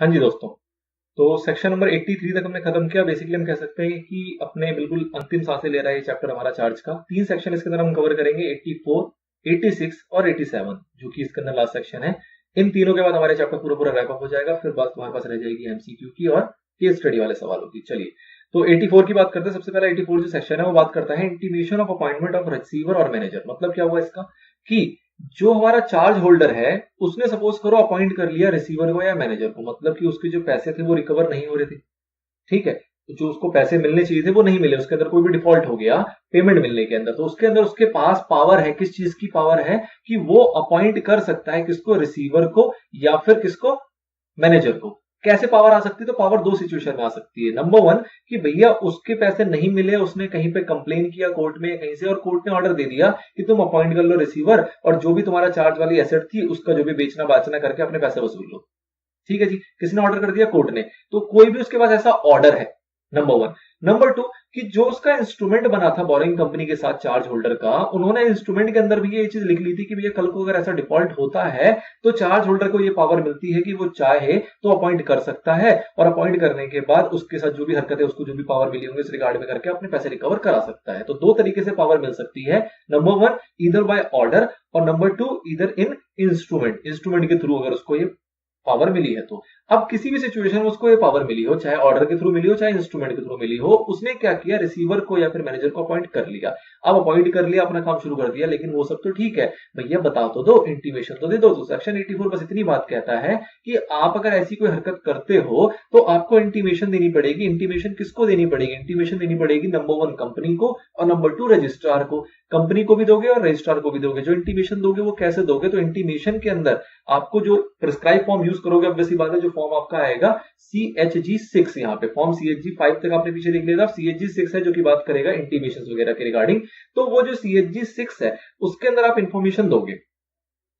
हाँ जी दोस्तों, तो सेक्शन नंबर 83 तक हमने खत्म किया। बेसिकली हम कह सकते हैं कि अपने बिल्कुल अंतिम सांसें ले रहा है ये चैप्टर हमारा चार्ज का। 3 सेक्शन इसके अंदर हम कवर करेंगे, 84, 86 और 87, जो कि इसके अंदर लास्ट सेक्शन है। इन तीनों के बाद हमारे चैप्टर पूरा पूरा रैप अप हो जाएगा। फिर बात तुम्हारे पास रह जाएगी एमसीक्यू की और केस स्टडी वाले सवालों की। चलिए, तो 84 की बात करते हैं। सबसे पहला 84 जो सेक्शन है वो बात करता है intimation of appointment of receiver और मैनेजर। मतलब क्या हुआ इसका कि जो हमारा चार्ज होल्डर है उसने सपोज करो अपॉइंट कर लिया रिसीवर को या मैनेजर को। मतलब कि उसके जो पैसे थे वो रिकवर नहीं हो रहे थे, ठीक है। तो जो उसको पैसे मिलने चाहिए थे वो नहीं मिले, उसके अंदर कोई भी डिफॉल्ट हो गया पेमेंट मिलने के अंदर। तो उसके अंदर उसके पास पावर है, किस चीज की पावर है कि वो अपॉइंट कर सकता है किसको, रिसीवर को या फिर किसको, मैनेजर को। कैसे पावर आ सकती है? तो पावर दो सिचुएशन में आ सकती है। नंबर वन कि भैया उसके पैसे नहीं मिले, उसने कहीं पे कंप्लेन किया कोर्ट में कहीं से, और कोर्ट ने ऑर्डर दे दिया कि तुम अपॉइंट कर लो रिसीवर, और जो भी तुम्हारा चार्ज वाली एसेट थी उसका जो भी बेचना बाचना करके अपने पैसे वसूल लो। ठीक है जी, किसने ऑर्डर कर दिया? कोर्ट ने। तो कोई भी उसके पास ऐसा ऑर्डर है, नंबर वन। नंबर टू कि जो उसका इंस्ट्रूमेंट बना था बोरिंग कंपनी के साथ चार्ज होल्डर का, उन्होंने इंस्ट्रूमेंट के अंदर भी ये चीज लिख ली थी कि भैया कल को अगर ऐसा डिफॉल्ट होता है तो चार्ज होल्डर को ये पावर मिलती है कि वो चाहे तो अपॉइंट कर सकता है, और अपॉइंट करने के बाद उसके साथ जो भी हरकत है उसको जो भी पावर मिली होंगी इस रिगार्ड में करके अपने पैसे रिकवर करा सकता है। तो दो तरीके से पावर मिल सकती है। नंबर वन इधर बाय ऑर्डर, और नंबर टू इधर इन इंस्ट्रूमेंट, इंस्ट्रूमेंट के थ्रू अगर उसको ये पावर मिली है। तो अब किसी भी सिचुएशन में उसको ये पावर मिली हो, चाहे ऑर्डर के थ्रू मिली हो चाहे इंस्ट्रूमेंट के थ्रू मिली हो, उसने क्या किया, रिसीवर को या फिर मैनेजर को अपॉइंट कर लिया। अब अपॉइंट कर लिया, अपना काम शुरू कर दिया, लेकिन वो सब तो ठीक है, भैया बता तो दो, इंटीमेशन तो दे दो। तो सेक्शन 84 बस इतनी बात कहता है कि आप अगर ऐसी कोई हरकत करते हो तो आपको इंटीमेशन देनी पड़ेगी। इंटीमेशन किसको देनी पड़ेगी? इंटीमेशन देनी पड़ेगी नंबर वन कंपनी को, और नंबर टू रजिस्ट्रार को। कंपनी को भी दोगे और रजिस्ट्रार को भी दोगे। जो इंटीमेशन दोगे वो कैसे दोगे? तो इंटीमेशन के अंदर आपको जो प्रिस्क्राइब फॉर्म यूज करोगे, ऑब्वियसली बात है, जो फॉर्म आपका आएगा CHG6, यहाँ पे फॉर्म CHG5 तक आपने पीछे लिख लिया था, CHG6 है जो कि बात करेगा इंटीमेशन वगैरह के रिगार्डिंग। तो वो जो CHG6 है उसके अंदर आप इंफॉर्मेशन दोगे।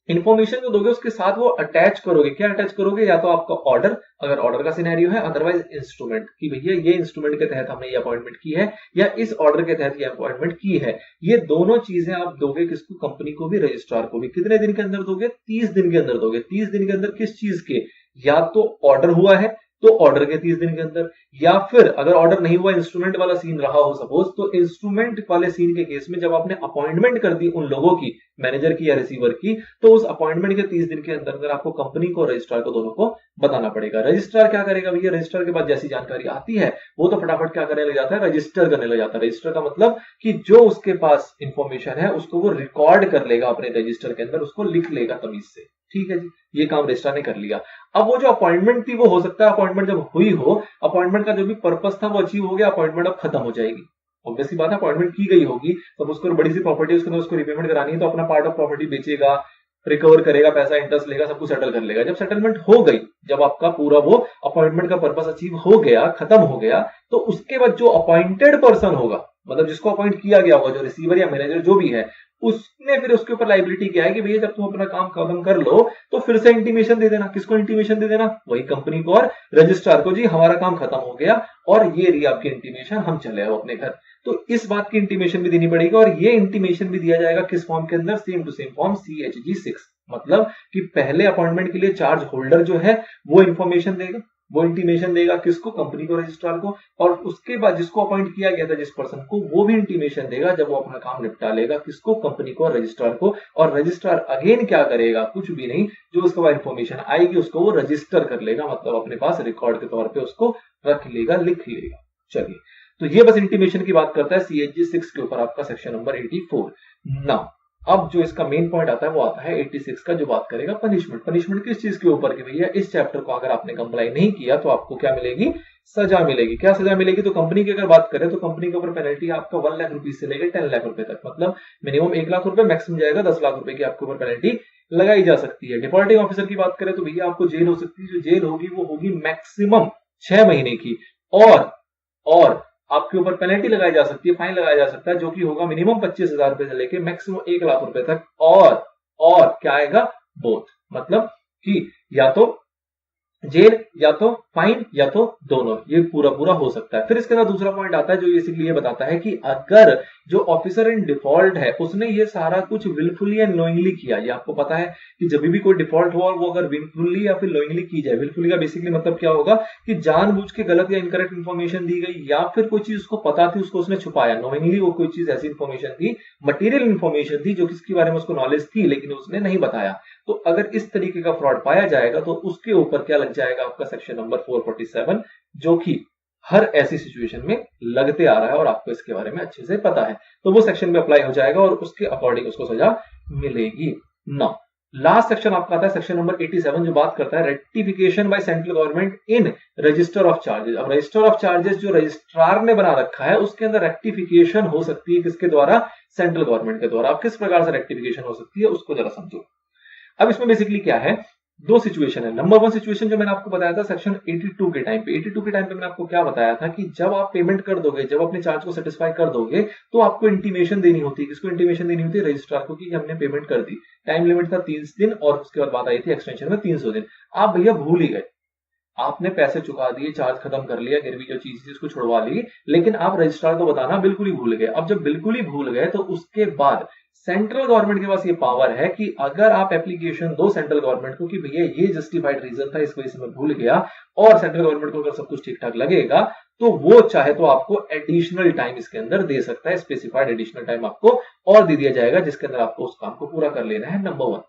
इंफॉर्मेशन जो दोगे उसके साथ वो अटैच करोगे। क्या अटैच करोगे? या तो आपका ऑर्डर, अगर ऑर्डर का सिनेरियो है, अदरवाइज इंस्ट्रूमेंट कि भैया ये इंस्ट्रूमेंट के तहत हमने ये अपॉइंटमेंट की है, या इस ऑर्डर के तहत ये अपॉइंटमेंट की है। ये दोनों चीजें आप दोगे किसको? कंपनी को भी, रजिस्ट्रार को भी। कितने दिन के अंदर दोगे? 30 दिन के अंदर दोगे। 30 दिन के अंदर किस चीज के? या तो ऑर्डर हुआ है तो ऑर्डर के 30 दिन के अंदर, या फिर अगर ऑर्डर नहीं हुआ, इंस्ट्रूमेंट वाला सीन रहा हो सपोज, तो इंस्ट्रूमेंट वाले सीन के केस में जब आपने अपॉइंटमेंट कर दी उन लोगों की, मैनेजर की या रिसीवर की, तो उस अपॉइंटमेंट के 30 दिन के अंदर अंदर आपको कंपनी को, रजिस्ट्रार को, दोनों को बताना पड़ेगा। रजिस्ट्रार क्या करेगा भैया? रजिस्ट्रार के बाद जैसी जानकारी आती है वो तो फटाफट क्या करने लग जाता है? रजिस्टर करने लग जाता है। रजिस्टर का मतलब कि जो उसके पास इंफॉर्मेशन है उसको वो रिकॉर्ड कर लेगा अपने रजिस्टर के अंदर, उसको लिख लेगा तमीज से। ठीक है जी, ये काम रजिस्ट्रार ने कर लिया। अब वो जो अपॉइंटमेंट थी वो हो सकता है अपॉइंटमेंट जब हुई हो, अपॉइंटमेंट का जो भी पर्पस था वो अचीव हो गया, अपॉइंटमेंट अब खत्म हो जाएगी। ऑब्वियसली बात है, अपॉइंटमेंट की गई होगी तो उसको बड़ी सी प्रॉपर्टी उसके अंदर उसको रिपेमेंट करानी है, तो अपना पार्ट ऑफ प्रॉपर्टी बेचेगा, रिकवर करेगा पैसा, इंटरेस्ट लेगा, सब कुछ सेटल कर लेगा। जब सेटलमेंट हो गई, जब आपका पूरा वो अपॉइंटमेंट का पर्पस अचीव हो गया, खत्म हो गया, तो उसके बाद जो अपॉइंटेड पर्सन होगा, मतलब जिसको अपॉइंट किया गया होगा, जो रिसीवर या मैनेजर जो भी है, उसने फिर उसके ऊपर लाइबिलिटी क्या है कि भैया जब तुम अपना काम खत्म कर लो तो फिर से इंटीमेशन दे देना। किसको इंटीमेशन दे देना? वही कंपनी को और रजिस्ट्रार को, जी हमारा काम खत्म हो गया और ये रही आपकी इंटीमेशन, हम चले आओ अपने घर। तो इस बात की इंटीमेशन भी देनी पड़ेगी, और ये इंटीमेशन भी दिया जाएगा किस फॉर्म के अंदर? Same to same form CHG6। मतलब कि पहले अपॉइंटमेंट के लिए चार्ज होल्डर जो है वो इंफॉर्मेशन देगा, वो इंटीमेशन देगा किसको? कंपनी को, रजिस्ट्रार को। और उसके बाद जिसको अपॉइंट किया गया था जिस पर्सन को, वो भी इंटीमेशन देगा जब वो अपना काम निपटा लेगा, किसको? कंपनी को, रजिस्ट्रार को। और रजिस्ट्रार अगेन क्या करेगा? कुछ भी नहीं, जो उसके बाद इंफॉर्मेशन आएगी उसको वो रजिस्टर कर लेगा, मतलब अपने पास रिकॉर्ड के तौर पर उसको रख लेगा, लिख लेगा। चलिए, तो ये बस इंटीमेशन की बात करता है CHG6 के ऊपर आपका सेक्शन नंबर 84। नाउ अब जो इसका मेन पॉइंट आता है वो आता है 86 का, जो बात करेगा पनिशमेंट। पनिशमेंट किस चीज के ऊपर? कि भैया इस चैप्टर को अगर आपने कंप्लाई नहीं किया तो आपको क्या मिलेगी? सजा मिलेगी। क्या सजा मिलेगी? तो कंपनी की अगर बात करें तो कंपनी के ऊपर पेनल्टी आपका 1 लाख रुपीज से लेकर 10 लाख रुपए तक, मतलब मिनिमम 1 लाख रुपए, मैक्सिमम जाएगा 10 लाख रुपए की आपके ऊपर पेनल्टी लगाई जा सकती है। डिफॉल्टिंग ऑफिसर की बात करें तो भैया आपको जेल हो सकती है, जो जेल होगी वो होगी मैक्सिमम 6 महीने की, और आपके ऊपर पेनल्टी लगाई जा सकती है, फाइन लगाया जा सकता है, जो कि होगा मिनिमम 25,000 रुपए से लेके मैक्सिमम 1 लाख रुपए तक। और क्या आएगा? बोथ, मतलब कि या तो जेल या तो फाइन या तो दोनों, ये पूरा पूरा हो सकता है। फिर इसके अंदर दूसरा पॉइंट आता है जो बेसिकली ये बताता है कि अगर जो ऑफिसर इन डिफॉल्ट है उसने ये सारा कुछ विलफुली एंड नोइंगली किया, ये आपको पता है कि जब भी कोई डिफॉल्ट हो और वो अगर विलफुली या फिर नोइंगली की जाए, विलफुली का बेसिकली मतलब क्या होगा कि जानबूझ के गलत या इनकरेक्ट इन्फॉर्मेशन दी गई या फिर कोई चीज उसको पता थी उसको उसने छुपाया, नोइंगली वो कोई चीज ऐसी इन्फॉर्मेशन थी, मटेरियल इन्फॉर्मेशन थी जो किसके बारे में उसको नॉलेज थी लेकिन उसने नहीं बताया। तो अगर इस तरीके का फ्रॉड पाया जाएगा तो उसके ऊपर क्या लग जाएगा, आपका सेक्शन नंबर 447, जो कि हर ऐसी सिचुएशन में लगते आ रहा है और आपको इसके बारे में अच्छे से पता है, तो वो सेक्शन में अप्लाई हो जाएगा और उसके अकॉर्डिंग उसको सजा मिलेगी। नाउ लास्ट सेक्शन आपका आता है सेक्शन नंबर 87, जो बात करता है rectification by central government in register of charges. अब रजिस्टर ऑफ चार्जेस जो रजिस्ट्रार ने बना रखा है उसके अंदर रेक्टिफिकेशन हो सकती है किसके द्वारा, सेंट्रल गवर्नमेंट के द्वारा। अब किस प्रकार से रेक्टिफिकेशन हो सकती है उसको जरा समझो। अब इसमें बेसिकली क्या है, दो सिचुएशन है। नंबर वन सिचुएशन जो मैंने आपको बताया था सेक्शन 82 के टाइम पे, 82 के टाइम पे मैंने आपको क्या बताया था कि जब आप पेमेंट कर दोगे, जब अपने चार्ज को सेटिस्फाई कर दोगे तो आपको इंटीमेशन देनी होती है। किसको इंटीमेशन देनी होती है, रजिस्ट्रार को, कि हमने पेमेंट कर दी। टाइम लिमिट था 30 दिन और उसके बाद बात आई थी एक्सटेंशन में 300 दिन। आप भैया भूल ही गए, आपने पैसे चुका दिए, चार्ज खत्म कर लिया, गिरवी जो चीज थी उसको छुड़वा ली, लेकिन आप रजिस्ट्रार को बताना बिल्कुल ही भूल गए। अब जब बिल्कुल ही भूल गए तो उसके बाद सेंट्रल गवर्नमेंट के पास ये पावर है कि अगर आप एप्लीकेशन दो सेंट्रल गवर्नमेंट को कि भैया ये जस्टिफाइड रीजन था, इस वजह से मैं भूल गया, और सेंट्रल गवर्नमेंट को अगर सब कुछ ठीक ठाक लगेगा तो वो चाहे तो आपको एडिशनल टाइम इसके अंदर दे सकता है, स्पेसिफाइड एडिशनल टाइम आपको और दे दिया जाएगा जिसके अंदर आपको उस काम को पूरा कर लेना है। Number one.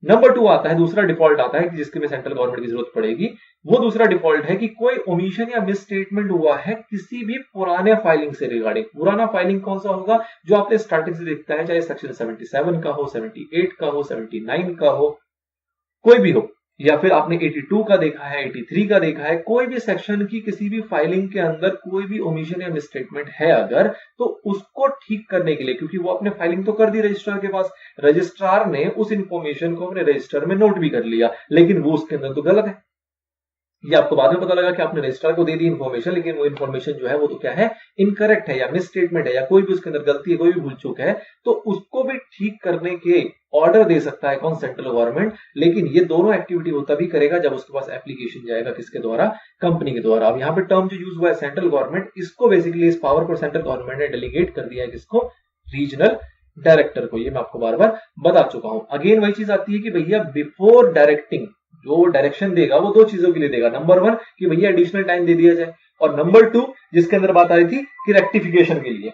नंबर टू आता है, दूसरा डिफॉल्ट आता है कि जिसके में सेंट्रल गवर्नमेंट की जरूरत पड़ेगी। वो दूसरा डिफॉल्ट है कि कोई ओमिशन या मिस स्टेटमेंट हुआ है किसी भी पुराने फाइलिंग से रिगार्डिंग। पुराना फाइलिंग कौन सा होगा, जो आपने स्टार्टिंग से देखता है, चाहे सेक्शन 77 का हो, 78 का हो, 79 का हो, कोई भी हो, या फिर आपने 82 का देखा है, 83 का देखा है, कोई भी सेक्शन की किसी भी फाइलिंग के अंदर कोई भी ओमिशन या मिसस्टेटमेंट है अगर, तो उसको ठीक करने के लिए, क्योंकि वो अपने फाइलिंग तो कर दी रजिस्ट्रार के पास, रजिस्ट्रार ने उस इंफॉर्मेशन को अपने रजिस्टर में नोट भी कर लिया, लेकिन वो उसके अंदर तो गलत है। ये आपको बाद में पता लगा कि आपने रजिस्ट्रार को दे दी इन्फॉर्मेशन, लेकिन वो इन्फॉर्मेशन जो है वो तो क्या है, इनकरेक्ट है या मिस स्टेटमेंट है या कोई भी उसके अंदर गलती है, कोई भी भूल चूक है, तो उसको भी ठीक करने के ऑर्डर दे सकता है कौन, सेंट्रल गवर्नमेंट। लेकिन ये दोनों एक्टिविटी वो तभी करेगा जब उसके पास एप्लीकेशन जाएगा किसके द्वारा, कंपनी के द्वारा। अब यहाँ पे टर्म जो यूज हुआ है सेंट्रल गवर्नमेंट, इसको बेसिकली इस पावर को सेंट्रल गवर्नमेंट ने डेलीगेट कर दिया है किसको, रीजनल डायरेक्टर को। ये मैं आपको बार बार बता चुका हूं। अगेन वही चीज आती है कि भैया बिफोर डायरेक्टिंग जो डायरेक्शन देगा वो दो चीजों के लिए देगा। नंबर वन कि भैया एडिशनल टाइम दे दिया जाए, और नंबर टू जिसके अंदर बात आ रही थी कि रेक्टिफिकेशन के लिए।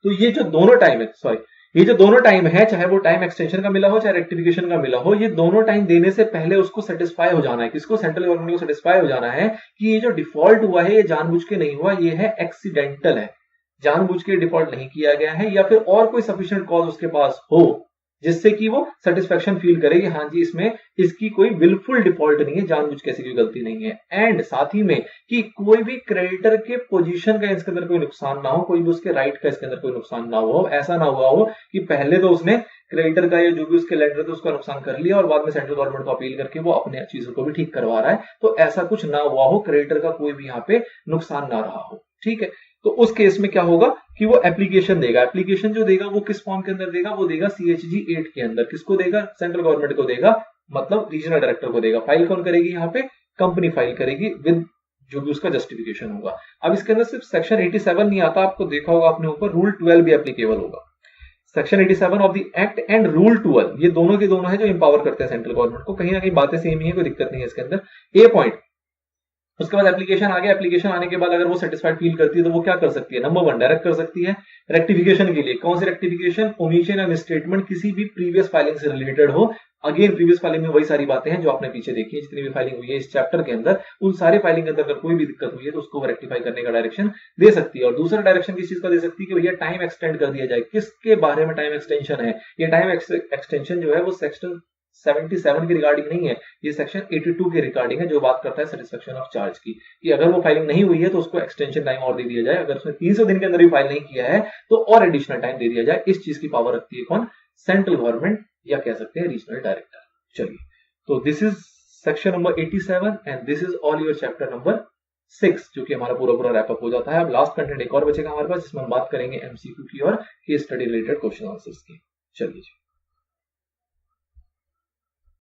तो ये जो दोनों टाइम है, सॉरी, ये जो दोनों टाइम है, चाहे वो टाइम एक्सटेंशन का मिला हो चाहे रेक्टिफिकेशन का मिला हो, ये दोनों टाइम देने से पहले उसको सेटिस्फाई हो जाना है। किसको, सेंट्रल गवर्नमेंट को सेटिस्फाई हो जाना है कि ये जो डिफॉल्ट हुआ है ये जानबूझ के नहीं हुआ, ये है एक्सीडेंटल है, जानबूझ के डिफॉल्ट नहीं किया गया है, या फिर और कोई सफिशिएंट कॉज उसके पास हो जिससे कि वो सेटिस्फेक्शन फील करे कि हाँ जी इसमें इसकी कोई विलफुल डिफॉल्ट नहीं है, जानबूझ के ऐसी कोई गलती नहीं है। एंड साथ ही में कि कोई भी क्रेडिटर के पोजीशन का इसके अंदर कोई नुकसान ना हो, कोई भी उसके राइट का इसके अंदर कोई नुकसान ना हो। ऐसा ना हुआ हो कि पहले तो उसने क्रेडिटर का या जो भी उसके लेंडर थे उसका नुकसान कर लिया और बाद में सेंट्रल गवर्नमेंट को अपील करके वो अपने चीजों को भी ठीक करवा रहा है। तो ऐसा कुछ ना हुआ हो, क्रेडिटर का कोई भी यहाँ पे नुकसान ना रहा हो, ठीक है। तो उस केस में क्या होगा कि वो एप्लीकेशन देगा। एप्लीकेशन जो देगा वो किस फॉर्म के अंदर देगा, वो देगा CHG 8 के अंदर। किसको देगा, सेंट्रल गवर्नमेंट को देगा, मतलब रीजनल डायरेक्टर को देगा। फाइल कौन करेगी, यहाँ पे कंपनी फाइल करेगी विद जो भी उसका जस्टिफिकेशन होगा। अब इसके अंदर सिर्फ सेक्शन 87 नहीं आता, आपको देखा होगा आपने ऊपर, रूल 12 भी एप्लीकेबल होगा। Section 87 of the act and rule 12, ये दोनों के दोनों है जो इंपावर करते हैं सेंट्रल गवर्नमेंट को। कहीं ना कहीं बातें सेम ही है, कोई दिक्कत नहीं है इसके अंदर। ए पॉइंट, उसके बाद एप्लीकेशन आ गया। एप्लीकेशन आने के बाद अगर वो सेटिस्फाइड फील करती है तो वो क्या कर सकती है, नंबर वन डायरेक्ट कर सकती है रेक्टिफिकेशन के लिए। कौन सी रेक्टिफिकेशन, ओमिशन या मिसस्टेटमेंट किसी भी प्रीवियस फाइलिंग से रिलेटेड हो। अगेन प्रीवियस फाइलिंग में वही सारी बातें हैं जो आपने पीछे देखी है, जितनी भी फाइलिंग हुई है इस चैप्टर के अंदर, उन सारी फाइलिंग के अंदर अगर कोई भी दिक्कत हुई है तो उसको रेक्टिफाई करने का डायरेक्शन दे सकती है। और दूसरा डायरेक्शन किस चीज का दे सकती है कि भैया टाइम एक्सटेंड कर दिया जाए। किसके बारे में टाइम एक्सटेंशन है, ये टाइम एक्सटेंशन जो है वो सेक्शन 77 की रिगार्डिंग नहीं है, ये सेक्शन 82 के रिगार्डिंग है, जो बात करता है सेटिस्फेक्शन ऑफ चार्ज की, कि अगर वो फाइलिंग नहीं हुई है तो उसको एक्सटेंशन टाइम और दे दिया जाए। अगर उसने 300 दिन के अंदर भी फाइल नहीं किया है तो और एडिशनल टाइम दे दिया जाए। इस चीज की पावर रखती है कौन, सेंट्रल गवर्नमेंट, या कह सकते हैं रीजनल डायरेक्टर। चलिए, तो this is section number 87 and this is all your chapter number 6, जो कि हमारा पूरा रैपअप हो जाता है। अब लास्ट कंटेंट एक और बचेगा हमारे पास, जिसमें हम बात करेंगे MCQ की और case study related question answers की। चलिए।